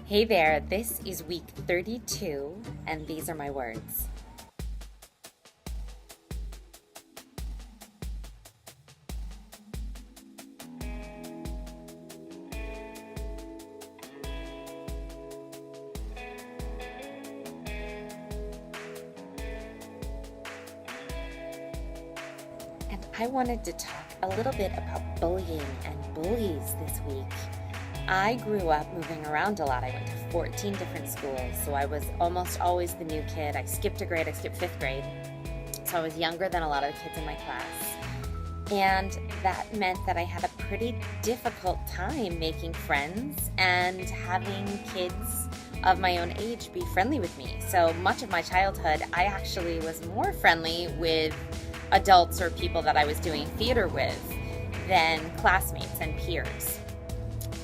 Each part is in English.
Hey there, this is week 32, and these are my words. And I wanted to talk a little bit about bullying and bullies this week. I grew up moving around a lot. I went to 14 different schools, so I was almost always the new kid. I skipped a grade, I skipped 5th grade, so I was younger than a lot of the kids in my class. And that meant that I had a pretty difficult time making friends and having kids of my own age be friendly with me. So much of my childhood, I actually was more friendly with adults or people that I was doing theater with than classmates and peers.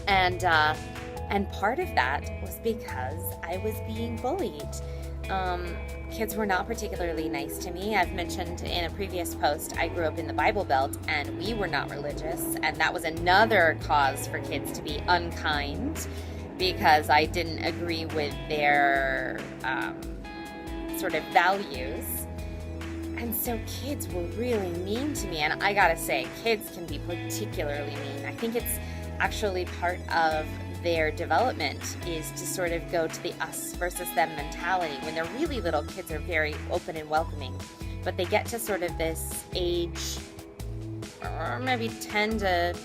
And part of that was because I was being bullied. Kids were not particularly nice to me. I've mentioned in a previous post, I grew up in the Bible Belt and we were not religious. And that was another cause for kids to be unkind because I didn't agree with their sort of values. And so kids were really mean to me. And I gotta say, kids can be particularly mean. I think it's actually part of their development is to sort of go to the us versus them mentality. When they're really little, kids are very open and welcoming, but they get to sort of this age, or maybe 10 to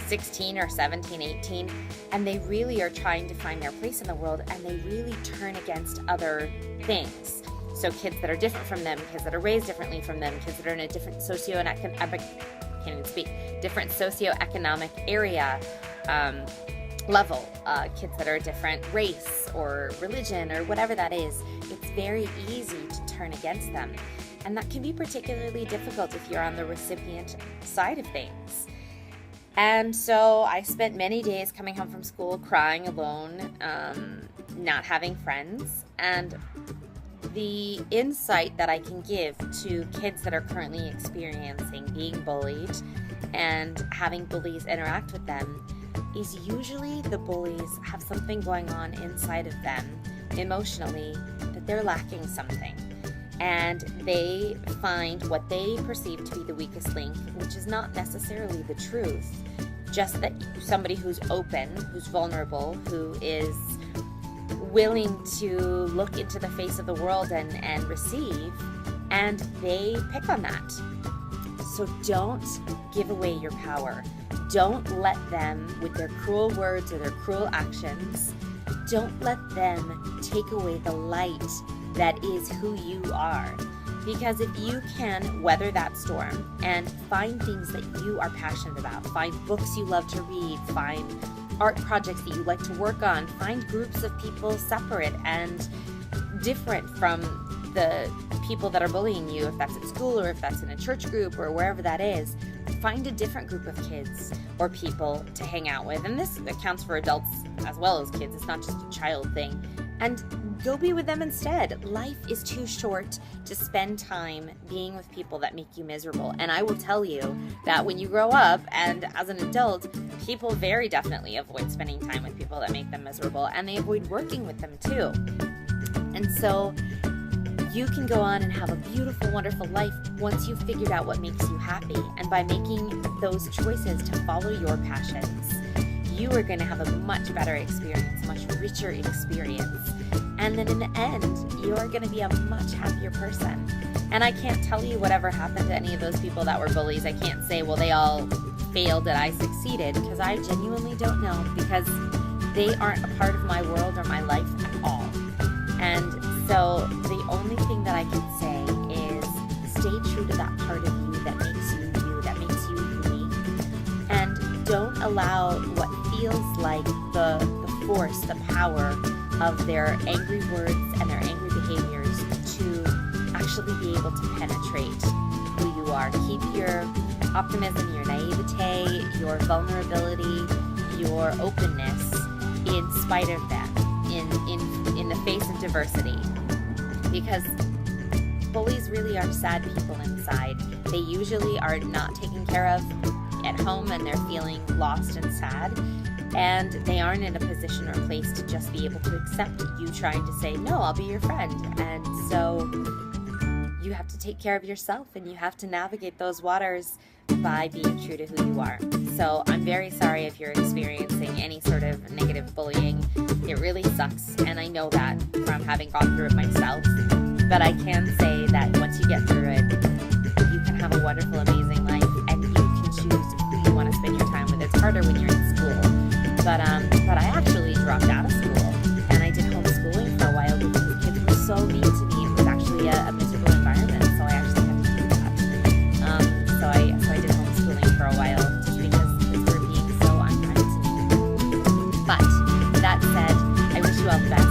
16 or 17, 18, and they really are trying to find their place in the world, and they really turn against other things. So kids that are different from them, kids that are raised differently from them, kids that are in a different different socioeconomic area, level, kids that are a different race or religion or whatever that is, it's very easy to turn against them. And that can be particularly difficult if you're on the recipient side of things. And so I spent many days coming home from school crying alone, not having friends. And the insight that I can give to kids that are currently experiencing being bullied and having bullies interact with them is usually the bullies have something going on inside of them emotionally that they're lacking something. And they find what they perceive to be the weakest link, which is not necessarily the truth, just that somebody who's open, who's vulnerable, who is willing to look into the face of the world and receive, and they pick on that. So don't give away your power. Don't let them, with their cruel words or their cruel actions, don't let them take away the light that is who you are. Because if you can weather that storm and find things that you are passionate about, find books you love to read, find art projects that you like to work on, find groups of people separate and different from the people that are bullying you, if that's at school or if that's in a church group or wherever that is, find a different group of kids or people to hang out with. And this accounts for adults as well as kids. It's not just a child thing. And go be with them instead. Life is too short to spend time being with people that make you miserable. And I will tell you that when you grow up and as an adult, people very definitely avoid spending time with people that make them miserable, and they avoid working with them too. And so you can go on and have a beautiful, wonderful life once you've figured out what makes you happy. And by making those choices to follow your passions, you are going to have a much better experience, much richer experience. And then in the end, you're going to be a much happier person. And I can't tell you whatever happened to any of those people that were bullies. I can't say, well, they all failed and I succeeded, because I genuinely don't know, because they aren't a part of my world or my life at all. And so the only thing that I can say is stay true to that part of you that makes you, that makes you unique. And don't allow what feels like the force, the power of their angry words and their angry behaviors to actually be able to penetrate who you are. Keep your optimism, your naivete, your vulnerability, your openness in spite of that, in the face of diversity. Because bullies really are sad people inside. They usually are not taken care of at home and they're feeling lost and sad. and they aren't in a position or place to just be able to accept you trying to say, no, I'll be your friend. And so you have to take care of yourself, and you have to navigate those waters by being true to who you are. So I'm very sorry if you're experiencing any sort of negative bullying. It really sucks, and I know that from having gone through it myself. But I can say that once you get through it, you can have a wonderful, amazing life, and you can choose who you want to spend your time with. It's harder when you're in school. But I actually dropped out of school, and I did homeschooling for a while because the kids were so mean to me. It was actually a miserable environment, so I actually had to do that. So I did homeschooling for a while just because kids were being so unkind to me. But that said, I wish you all the best.